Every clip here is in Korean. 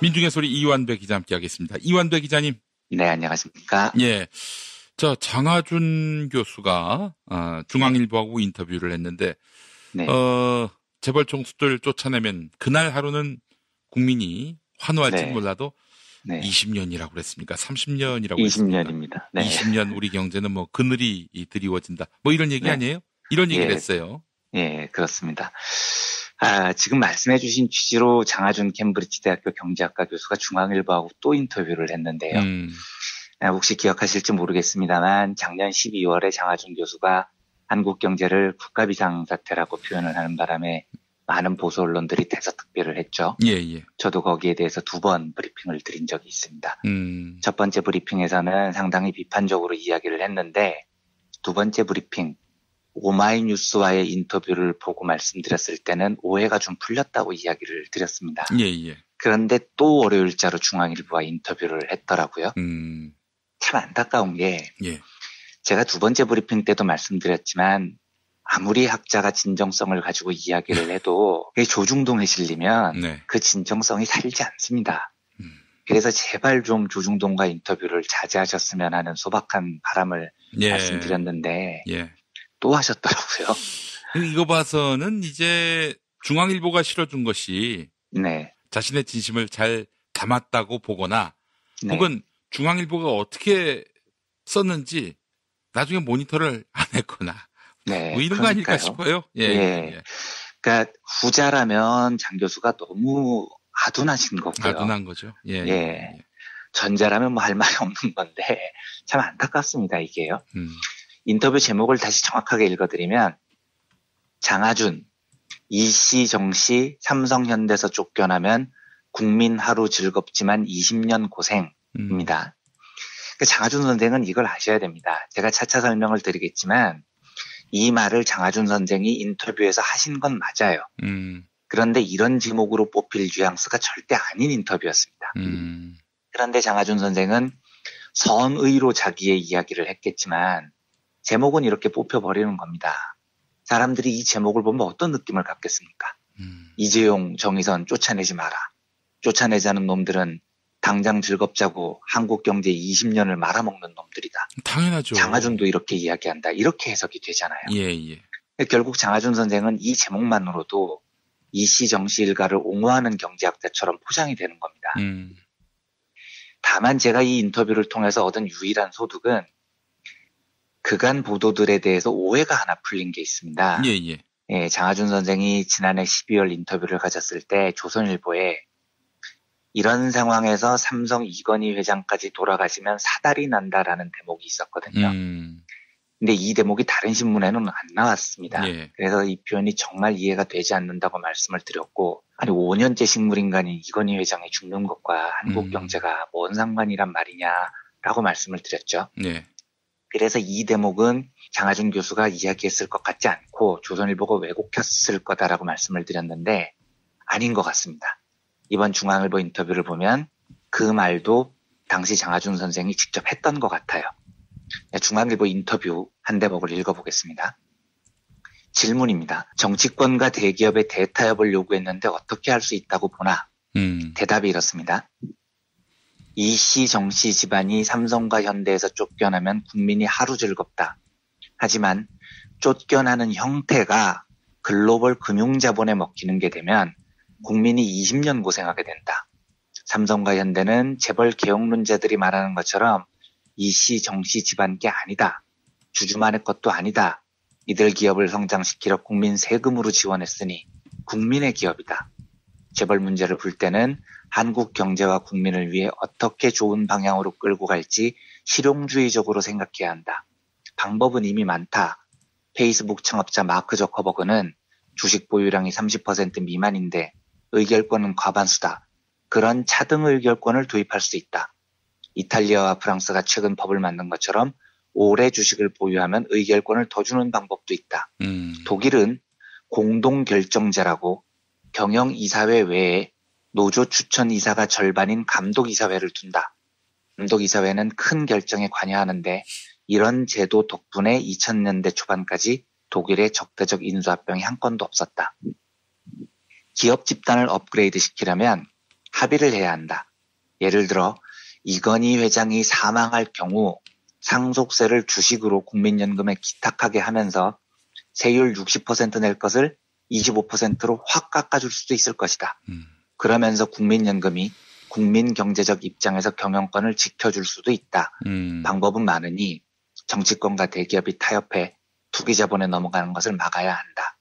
민중의 소리 이완배 기자 함께하겠습니다. 이완배 기자님. 네, 안녕하십니까. 예. 자, 장하준 교수가 중앙일보하고 인터뷰를 했는데 네. 재벌 총수들 쫓아내면 그날 하루는 국민이 환호할지 몰라도 20년이라고 그랬습니까? 30년이라고 했습니까? 20년입니다. 네. 20년 우리 경제는 뭐 그늘이 드리워진다. 뭐 이런 얘기 아니에요? 이런 얘기를 했어요. 예, 그렇습니다. 지금 말씀해 주신 취지로 장하준 캠브리지 대학교 경제학과 교수가 중앙일보하고 또 인터뷰를 했는데요. 혹시 기억하실지 모르겠습니다만 작년 12월에 장하준 교수가 한국 경제를 국가 비상사태라고 표현을 하는 바람에 많은 보수 언론들이 대서특필을 했죠. 예. 저도 거기에 대해서 2번 브리핑을 드린 적이 있습니다. 첫 번째 브리핑에서는 상당히 비판적으로 이야기를 했는데 두 번째 브리핑 오마이뉴스와의 인터뷰를 보고 말씀드렸을 때는 오해가 좀 풀렸다고 이야기를 드렸습니다. 예. 그런데 또 월요일자로 중앙일보와 인터뷰를 했더라고요. 참 안타까운 게 제가 두 번째 브리핑 때도 말씀드렸지만 아무리 학자가 진정성을 가지고 이야기를 해도 조중동에 실리면 그 진정성이 살지 않습니다. 그래서 제발 좀 조중동과 인터뷰를 자제하셨으면 하는 소박한 바람을 말씀드렸는데 또 하셨더라고요. 이거 봐서는 이제 중앙일보가 실어준 것이 자신의 진심을 잘 담았다고 보거나 혹은 중앙일보가 어떻게 썼는지 나중에 모니터를 안 했거나 뭐 이런 거 아닐까 싶어요. 예. 그러니까 후자라면 장 교수가 너무 아둔하신 거고요. 아둔한 거죠. 예. 전자라면 뭐 할 말이 없는 건데 참 안타깝습니다, 이게요. 인터뷰 제목을 다시 정확하게 읽어드리면 장하준, 이씨, 정씨, 삼성현대에서 쫓겨나면 국민 하루 즐겁지만 20년 고생입니다. 장하준 선생은 이걸 아셔야 됩니다. 제가 차차 설명을 드리겠지만 이 말을 장하준 선생이 인터뷰에서 하신 건 맞아요. 그런데 이런 제목으로 뽑힐 뉘앙스가 절대 아닌 인터뷰였습니다. 그런데 장하준 선생은 선의로 자기의 이야기를 했겠지만 제목은 이렇게 뽑혀버리는 겁니다. 사람들이 이 제목을 보면 어떤 느낌을 갖겠습니까? 이재용, 정의선 쫓아내지 마라. 쫓아내자는 놈들은 당장 즐겁자고 한국 경제 20년을 말아먹는 놈들이다. 당연하죠. 장하준도 이렇게 이야기한다. 이렇게 해석이 되잖아요. 예. 결국 장하준 선생은 이 제목만으로도 이씨 정씨 일가를 옹호하는 경제학자처럼 포장이 되는 겁니다. 다만 제가 이 인터뷰를 통해서 얻은 유일한 소득은 그간 보도들에 대해서 오해가 하나 풀린 게 있습니다. 예. 장하준 선생이 지난해 12월 인터뷰를 가졌을 때 조선일보에 이런 상황에서 삼성 이건희 회장까지 돌아가시면 사달이 난다라는 대목이 있었거든요. 근데 이 대목이 다른 신문에는 안 나왔습니다. 그래서 이 표현이 정말 이해가 되지 않는다고 말씀을 드렸고, 아니 5년째 식물인간인 이건희 회장이 죽는 것과 한국 경제가 뭔 상관이란 말이냐라고 말씀을 드렸죠. 그래서 이 대목은 장하준 교수가 이야기했을 것 같지 않고 조선일보가 왜곡했을 거다라고 말씀을 드렸는데 아닌 것 같습니다. 이번 중앙일보 인터뷰를 보면 그 말도 당시 장하준 선생이 직접 했던 것 같아요. 중앙일보 인터뷰 한 대목을 읽어보겠습니다. 질문입니다. 정치권과 대기업의 대타협을 요구했는데 어떻게 할 수 있다고 보나? 대답이 이렇습니다. 이씨 정씨 집안이 삼성과 현대에서 쫓겨나면 국민이 하루 즐겁다. 하지만 쫓겨나는 형태가 글로벌 금융자본에 먹히는 게 되면 국민이 20년 고생하게 된다. 삼성과 현대는 재벌 개혁론자들이 말하는 것처럼 이씨 정씨 집안 게 아니다. 주주만의 것도 아니다. 이들 기업을 성장시키려 국민 세금으로 지원했으니 국민의 기업이다. 재벌 문제를 풀 때는 한국 경제와 국민을 위해 어떻게 좋은 방향으로 끌고 갈지 실용주의적으로 생각해야 한다. 방법은 이미 많다. 페이스북 창업자 마크 저커버그는 주식 보유량이 30% 미만인데 의결권은 과반수다. 그런 차등 의결권을 도입할 수 있다. 이탈리아와 프랑스가 최근 법을 만든 것처럼 오래 주식을 보유하면 의결권을 더 주는 방법도 있다. 독일은 공동결정제라고 경영이사회 외에 노조 추천 이사가 절반인 감독이사회를 둔다. 감독이사회는 큰 결정에 관여하는데 이런 제도 덕분에 2000년대 초반까지 독일의 적대적 인수합병이 한 건도 없었다. 기업 집단을 업그레이드 시키려면 합의를 해야 한다. 예를 들어 이건희 회장이 사망할 경우 상속세를 주식으로 국민연금에 기탁하게 하면서 세율 60% 낼 것을 25%로 확 깎아줄 수도 있을 것이다. 그러면서 국민연금이 국민 경제적 입장에서 경영권을 지켜줄 수도 있다. 방법은 많으니 정치권과 대기업이 타협해 투기자본에 넘어가는 것을 막아야 한다.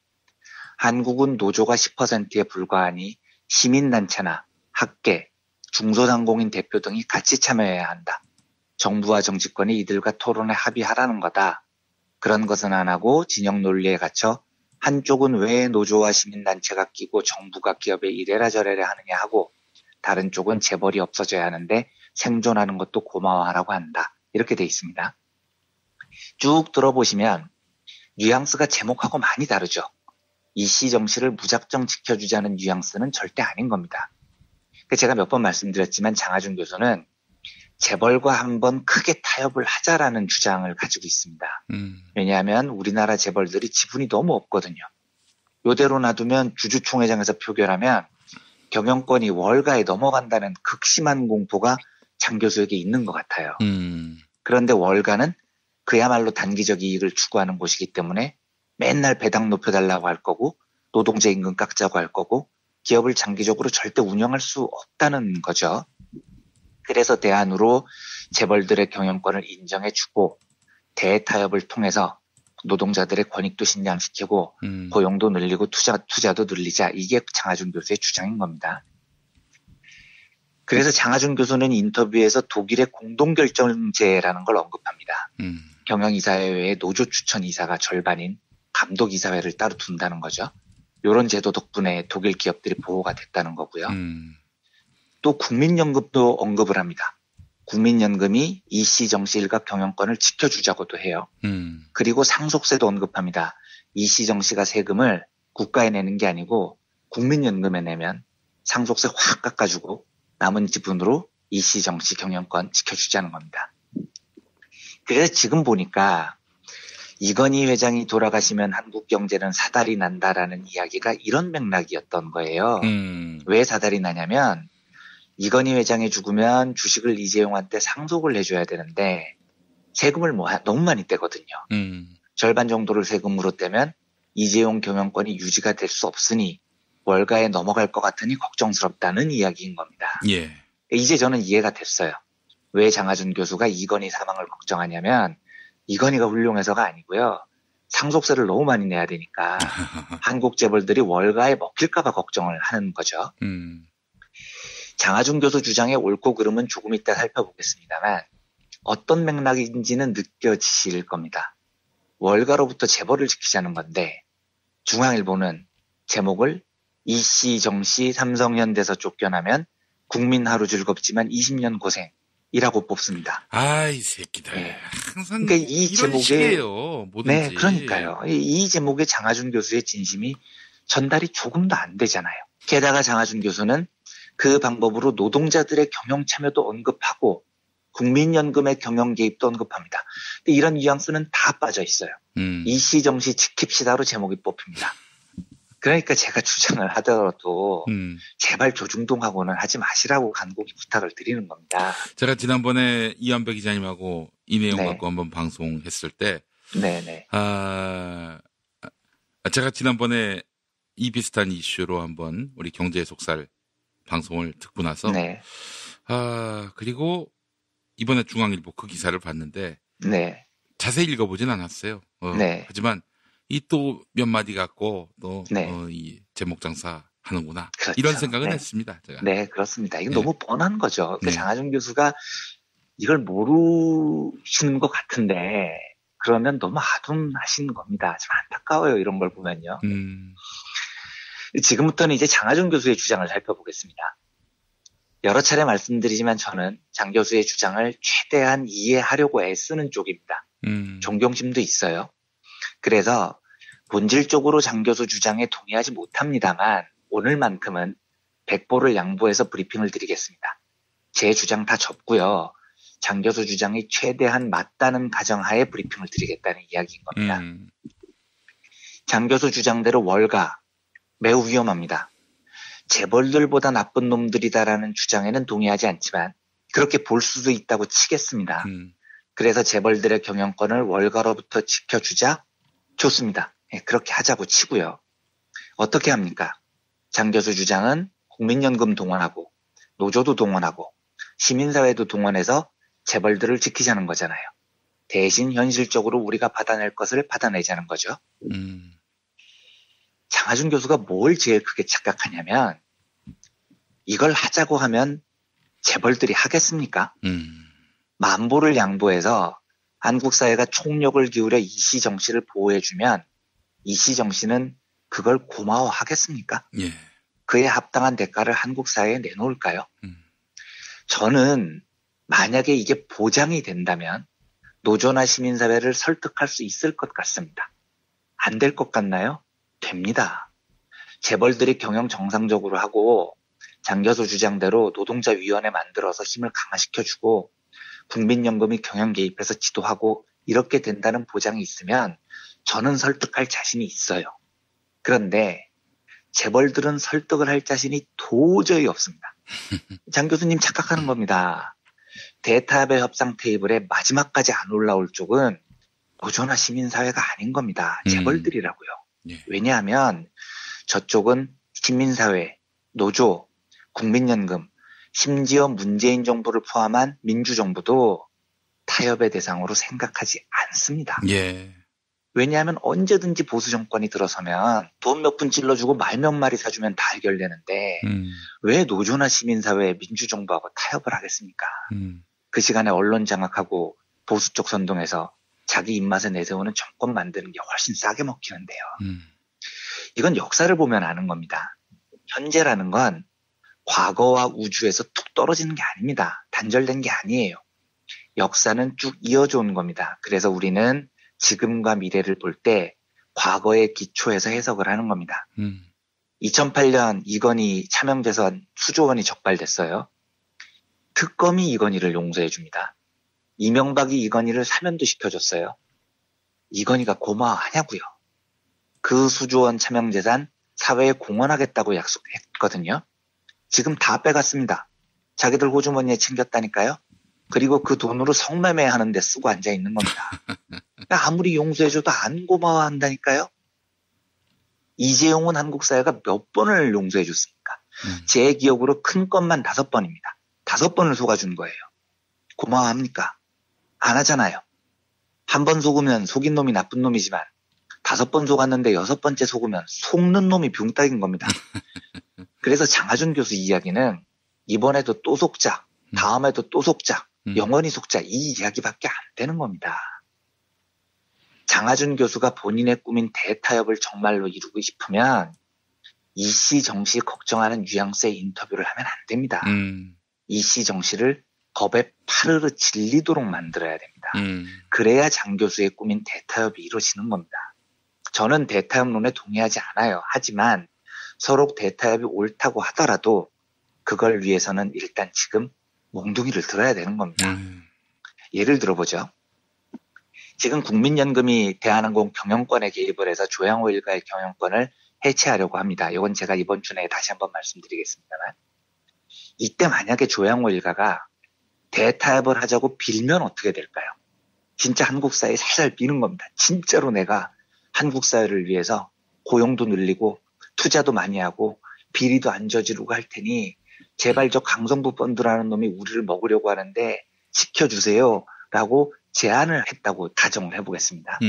한국은 노조가 10%에 불과하니 시민단체나 학계, 중소상공인 대표 등이 같이 참여해야 한다. 정부와 정치권이 이들과 토론에 합의하라는 거다. 그런 것은 안 하고 진영 논리에 갇혀 한쪽은 왜 노조와 시민단체가 끼고 정부가 기업에 이래라 저래라 하느냐 하고 다른 쪽은 재벌이 없어져야 하는데 생존하는 것도 고마워하라고 한다. 이렇게 돼 있습니다. 쭉 들어보시면 뉘앙스가 제목하고 많이 다르죠. 이씨 정씨를 무작정 지켜주자는 뉘앙스는 절대 아닌 겁니다. 제가 몇 번 말씀드렸지만 장하준 교수는 재벌과 한번 크게 타협을 하자라는 주장을 가지고 있습니다. 왜냐하면 우리나라 재벌들이 지분이 너무 없거든요. 이대로 놔두면 주주총회장에서 표결하면 경영권이 월가에 넘어간다는 극심한 공포가 장 교수에게 있는 것 같아요. 그런데 월가는 그야말로 단기적 이익을 추구하는 곳이기 때문에 맨날 배당 높여달라고 할 거고 노동자 임금 깎자고 할 거고 기업을 장기적으로 절대 운영할 수 없다는 거죠. 그래서 대안으로 재벌들의 경영권을 인정해주고 대타협을 통해서 노동자들의 권익도 신장시키고 고용도 늘리고 투자도 늘리자. 이게 장하준 교수의 주장인 겁니다. 그래서 장하준 교수는 인터뷰에서 독일의 공동결정제라는 걸 언급합니다. 경영이사회의 노조 추천 이사가 절반인 감독이사회를 따로 둔다는 거죠. 이런 제도 덕분에 독일 기업들이 보호가 됐다는 거고요. 또 국민연금도 언급을 합니다. 국민연금이 이씨 정씨 일가 경영권을 지켜주자고도 해요. 그리고 상속세도 언급합니다. 이씨 정씨가 세금을 국가에 내는 게 아니고 국민연금에 내면 상속세 확 깎아주고 남은 지분으로 이씨 정씨 경영권 지켜주자는 겁니다. 그래서 지금 보니까 이건희 회장이 돌아가시면 한국 경제는 사달이 난다라는 이야기가 이런 맥락이었던 거예요. 왜 사달이 나냐면 이건희 회장이 죽으면 주식을 이재용한테 상속을 해줘야 되는데 세금을 너무 많이 떼거든요. 절반 정도를 세금으로 떼면 이재용 경영권이 유지가 될 수 없으니 월가에 넘어갈 것 같으니 걱정스럽다는 이야기인 겁니다. 예. 이제 저는 이해가 됐어요. 왜 장하준 교수가 이건희 사망을 걱정하냐면 이건희가 훌륭해서가 아니고요. 상속세를 너무 많이 내야 되니까 한국 재벌들이 월가에 먹힐까 봐 걱정을 하는 거죠. 장하준 교수 주장의 옳고 그름은 조금 이따 살펴보겠습니다만 어떤 맥락인지는 느껴지실 겁니다. 월가로부터 재벌을 지키자는 건데 중앙일보는 제목을 이씨, 정씨, 삼성현대에서 쫓겨나면 국민 하루 즐겁지만 20년 고생이라고 뽑습니다. 아이 새끼들. 네. 항상 그러니까 이 제목에 식이에요, 뭐든지. 네, 그러니까요. 이 제목에 장하준 교수의 진심이 전달이 조금도 안 되잖아요. 게다가 장하준 교수는 그 방법으로 노동자들의 경영 참여도 언급하고 국민연금의 경영 개입도 언급합니다. 근데 이런 뉘앙스는 다 빠져 있어요. 이씨 정씨 지킵시다로 제목이 뽑힙니다. 그러니까 제가 주장을 하더라도 제발 조중동하고는 하지 마시라고 간곡히 부탁을 드리는 겁니다. 제가 지난번에 이완배 기자님하고 이 내용 네. 갖고 한번 방송했을 때 네네. 제가 지난번에 이 비슷한 이슈로 한번 우리 경제의 속살 방송을 듣고 나서 네. 그리고 이번에 중앙일보 그 기사를 봤는데 네. 자세히 읽어보진 않았어요. 네. 하지만 이 또 몇 마디 갖고 또 네. 이 제목 장사 하는구나. 그렇죠. 이런 생각은 네. 했습니다. 제가. 네, 그렇습니다. 이건 네. 너무 뻔한 거죠. 네. 장하준 교수가 이걸 모르시는 것 같은데 그러면 너무 아둔하신 겁니다. 좀 안타까워요. 이런 걸 보면요. 지금부터는 이제 장하준 교수의 주장을 살펴보겠습니다. 여러 차례 말씀드리지만 저는 장 교수의 주장을 최대한 이해하려고 애쓰는 쪽입니다. 존경심도 있어요. 그래서 본질적으로 장 교수 주장에 동의하지 못합니다만 오늘만큼은 백보를 양보해서 브리핑을 드리겠습니다. 제 주장 다 접고요. 장 교수 주장이 최대한 맞다는 가정하에 브리핑을 드리겠다는 이야기인 겁니다. 장 교수 주장대로 월가 매우 위험합니다. 재벌들보다 나쁜 놈들이다라는 주장에는 동의하지 않지만 그렇게 볼 수도 있다고 치겠습니다. 그래서 재벌들의 경영권을 월가로부터 지켜주자? 좋습니다. 예, 그렇게 하자고 치고요. 어떻게 합니까? 장 교수 주장은 국민연금 동원하고 노조도 동원하고 시민사회도 동원해서 재벌들을 지키자는 거잖아요. 대신 현실적으로 우리가 받아낼 것을 받아내자는 거죠. 장하준 교수가 뭘 제일 크게 착각하냐면 이걸 하자고 하면 재벌들이 하겠습니까? 만보를 양보해서 한국 사회가 총력을 기울여 이시정 씨를 보호해주면 이시정 씨는 그걸 고마워하겠습니까? 예. 그에 합당한 대가를 한국 사회에 내놓을까요? 저는 만약에 이게 보장이 된다면 노조나 시민사회를 설득할 수 있을 것 같습니다. 안 될 것 같나요? 됩니다. 재벌들이 경영 정상적으로 하고 장 교수 주장대로 노동자위원회 만들어서 힘을 강화시켜주고 국민연금이 경영 개입해서 지도하고 이렇게 된다는 보장이 있으면 저는 설득할 자신이 있어요. 그런데 재벌들은 설득을 할 자신이 도저히 없습니다. 장 교수님 착각하는 겁니다. 대타협의 협상 테이블에 마지막까지 안 올라올 쪽은 노조나 시민사회가 아닌 겁니다. 재벌들이라고요. 예. 왜냐하면 저쪽은 시민사회, 노조, 국민연금, 심지어 문재인 정부를 포함한 민주정부도 타협의 대상으로 생각하지 않습니다. 예. 왜냐하면 언제든지 보수 정권이 들어서면 돈 몇 푼 찔러주고 말 몇 마리 사주면 다 해결되는데 왜 노조나 시민사회, 민주정부하고 타협을 하겠습니까? 그 시간에 언론 장악하고 보수 쪽 선동해서 자기 입맛에 내세우는 정권 만드는 게 훨씬 싸게 먹히는데요. 이건 역사를 보면 아는 겁니다. 현재라는 건 과거와 우주에서 툭 떨어지는 게 아닙니다. 단절된 게 아니에요. 역사는 쭉 이어져 온 겁니다. 그래서 우리는 지금과 미래를 볼 때 과거에 기초해서 해석을 하는 겁니다. 2008년 이건희 차명재산 수조 원이 적발됐어요. 특검이 이건희를 용서해 줍니다. 이명박이 이건희를 사면도 시켜줬어요. 이건희가 고마워하냐고요. 그 수조 원 차명재산 사회에 공헌하겠다고 약속했거든요. 지금 다 빼갔습니다. 자기들 호주머니에 챙겼다니까요. 그리고 그 돈으로 성매매 하는데 쓰고 앉아있는 겁니다. 그러니까 아무리 용서해줘도 안 고마워한다니까요. 이재용은 한국 사회가 몇 번을 용서해줬습니까? 제 기억으로 큰 것만 5번입니다. 5번을 속아준 거예요. 고마워합니까? 안 하잖아요. 한 번 속으면 속인 놈이 나쁜 놈이지만 5번 속았는데 6번째 속으면 속는 놈이 병따인 겁니다. 그래서 장하준 교수 이야기는 이번에도 또 속자, 다음에도 또 속자, 영원히 속자 이 이야기밖에 안 되는 겁니다. 장하준 교수가 본인의 꿈인 대타협을 정말로 이루고 싶으면 이씨 정씨 걱정하는 뉘앙스의 인터뷰를 하면 안 됩니다. 이씨 정씨를 법에 파르르 질리도록 만들어야 됩니다. 그래야 장 교수의 꿈인 대타협이 이루어지는 겁니다. 저는 대타협론에 동의하지 않아요. 하지만 서로 대타협이 옳다고 하더라도 그걸 위해서는 일단 지금 몽둥이를 들어야 되는 겁니다. 예를 들어보죠. 지금 국민연금이 대한항공 경영권에 개입을 해서 조양호 일가의 경영권을 해체하려고 합니다. 이건 제가 이번 주 내에 다시 한번 말씀드리겠습니다만 이때 만약에 조양호 일가가 대타협을 하자고 빌면 어떻게 될까요? 진짜 한국 사회에 살살 비는 겁니다. 진짜로 내가 한국 사회를 위해서 고용도 늘리고 투자도 많이 하고 비리도 안 저지르고 할 테니 제발 저 강성부 펀드라는 놈이 우리를 먹으려고 하는데 지켜주세요 라고 제안을 했다고 가정을 해보겠습니다.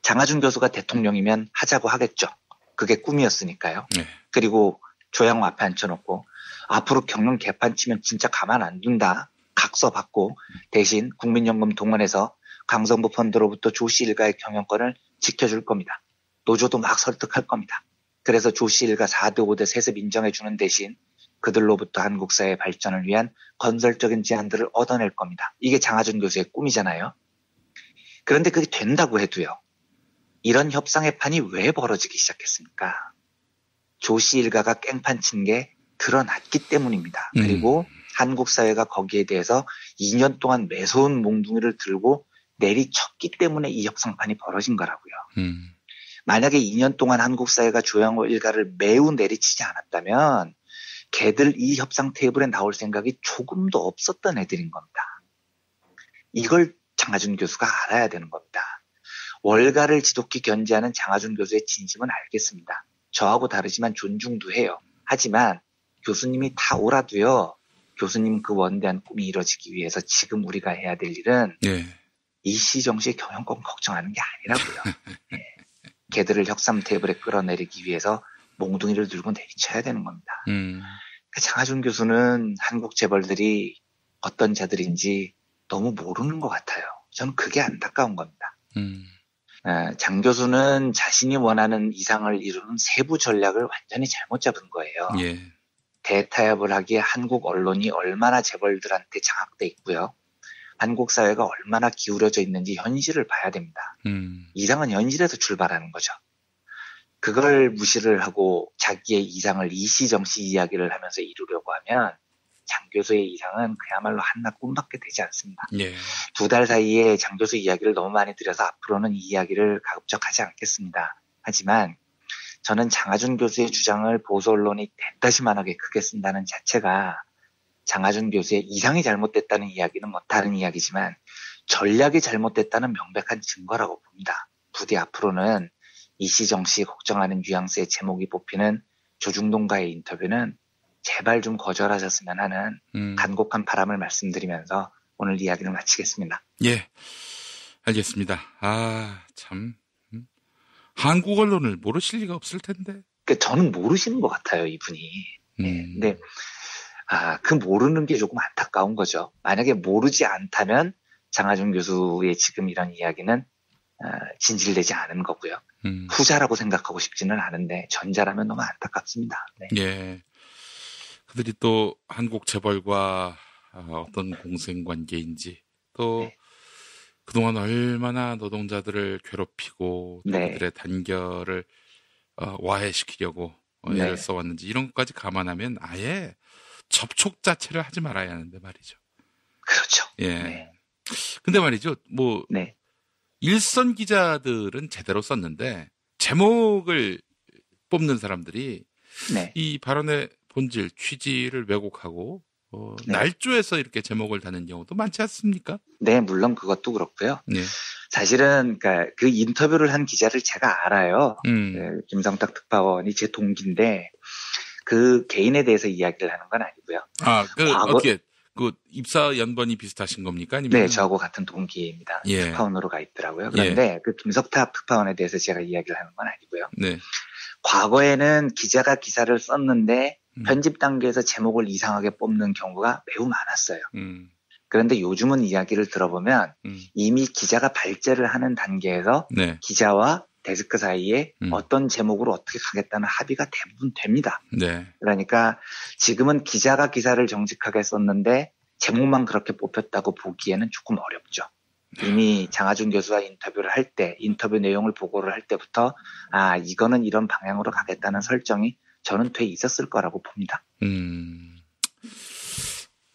장하준 교수가 대통령이면 하자고 하겠죠. 그게 꿈이었으니까요. 네. 그리고 조양호 앞에 앉혀놓고 앞으로 경영 개판 치면 진짜 가만 안 둔다. 각서 받고 대신 국민연금 동원해서 강성부 펀드로부터 조씨 일가의 경영권을 지켜줄 겁니다. 노조도 막 설득할 겁니다. 그래서 조씨 일가 4대 5대 세습 인정해주는 대신 그들로부터 한국 사회 발전을 위한 건설적인 제안들을 얻어낼 겁니다. 이게 장하준 교수의 꿈이잖아요. 그런데 그게 된다고 해도요. 이런 협상의 판이 왜 벌어지기 시작했습니까? 조씨 일가가 깽판 친 게 드러났기 때문입니다. 그리고 한국 사회가 거기에 대해서 2년 동안 매서운 몽둥이를 들고 내리쳤기 때문에 이 협상판이 벌어진 거라고요. 만약에 2년 동안 한국 사회가 조양호 일가를 매우 내리치지 않았다면 걔들 이 협상 테이블에 나올 생각이 조금도 없었던 애들인 겁니다. 이걸 장하준 교수가 알아야 되는 겁니다. 월가를 지독히 견제하는 장하준 교수의 진심은 알겠습니다. 저하고 다르지만 존중도 해요. 하지만 교수님이 다 오라도요. 교수님 그 원대한 꿈이 이뤄지기 위해서 지금 우리가 해야 될 일은 이시정시의 경영권 걱정하는 게 아니라고요. 네. 걔들을 협상 테이블에 끌어내리기 위해서 몽둥이를 들고 내리쳐야 되는 겁니다. 장하준 교수는 한국 재벌들이 어떤 자들인지 너무 모르는 것 같아요. 저는 그게 안타까운 겁니다. 장 교수는 자신이 원하는 이상을 이루는 세부 전략을 완전히 잘못 잡은 거예요. 예. 대타협을 하기에 한국 언론이 얼마나 재벌들한테 장악돼 있고요. 한국 사회가 얼마나 기울어져 있는지 현실을 봐야 됩니다. 이상은 현실에서 출발하는 거죠. 그걸 무시를 하고 자기의 이상을 이시정시 이야기를 하면서 이루려고 하면 장 교수의 이상은 그야말로 한낱 꿈밖에 되지 않습니다. 예. 2달 사이에 장 교수 이야기를 너무 많이 드려서 앞으로는 이 이야기를 가급적 하지 않겠습니다. 하지만 저는 장하준 교수의 주장을 보수 언론이 대따시만하게 크게 쓴다는 자체가 장하준 교수의 이상이 잘못됐다는 이야기는 뭐 다른 이야기지만 전략이 잘못됐다는 명백한 증거라고 봅니다. 부디 앞으로는 이시정시 걱정하는 뉘앙스의 제목이 뽑히는 조중동과의 인터뷰는 제발 좀 거절하셨으면 하는 간곡한 바람을 말씀드리면서 오늘 이야기를 마치겠습니다. 예, 알겠습니다. 참 한국 언론을 모르실 리가 없을 텐데. 저는 모르시는 것 같아요, 이분이. 네, 근데 그 모르는 게 조금 안타까운 거죠. 만약에 모르지 않다면 장하준 교수의 지금 이런 이야기는 진실되지 않은 거고요. 후자라고 생각하고 싶지는 않은데 전자라면 너무 안타깝습니다. 네. 예. 그들이 또 한국 재벌과 어떤 공생관계인지 또 네. 그동안 얼마나 노동자들을 괴롭히고 또 그들의 단결을 와해시키려고 애를 써왔는지 이런 것까지 감안하면 아예 접촉 자체를 하지 말아야 하는데 말이죠. 그렇죠. 예. 네. 근데 말이죠. 일선 기자들은 제대로 썼는데 제목을 뽑는 사람들이 이 발언의 본질, 취지를 왜곡하고 날조해서 이렇게 제목을 다는 경우도 많지 않습니까? 네, 물론 그것도 그렇고요. 사실은 그러니까 그 인터뷰를 한 기자를 제가 알아요. 김성탁 특파원이 제 동기인데 그 개인에 대해서 이야기를 하는 건 아니고요. 어떻게 그 입사 연번이 비슷하신 겁니까? 아니면? 네, 저하고 같은 동기입니다. 특파원으로 가 있더라고요. 그런데 그 김석탁 특파원에 대해서 제가 이야기를 하는 건 아니고요. 과거에는 기자가 기사를 썼는데 편집 단계에서 제목을 이상하게 뽑는 경우가 매우 많았어요. 그런데 요즘은 이야기를 들어보면 이미 기자가 발제를 하는 단계에서 기자와 데스크 사이에 어떤 제목으로 어떻게 가겠다는 합의가 대부분 됩니다. 그러니까 지금은 기자가 기사를 정직하게 썼는데 제목만 그렇게 뽑혔다고 보기에는 조금 어렵죠. 이미 장하준 교수와 인터뷰를 할 때, 인터뷰 내용을 보고를 할 때부터 이거는 이런 방향으로 가겠다는 설정이 저는 돼 있었을 거라고 봅니다.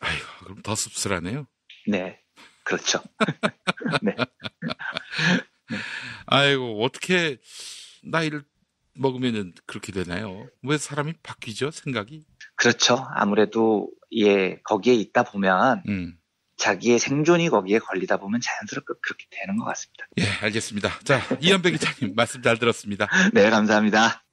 아이고, 그럼 더 씁쓸하네요. 네, 그렇죠. 네. 아이고, 어떻게 나이를 먹으면은 그렇게 되나요? 왜 사람이 바뀌죠, 생각이? 그렇죠. 아무래도 거기에 있다 보면 자기의 생존이 거기에 걸리다 보면 자연스럽게 그렇게 되는 것 같습니다. 예, 알겠습니다. 자, 이현배 기자님 말씀 잘 들었습니다. 네, 감사합니다.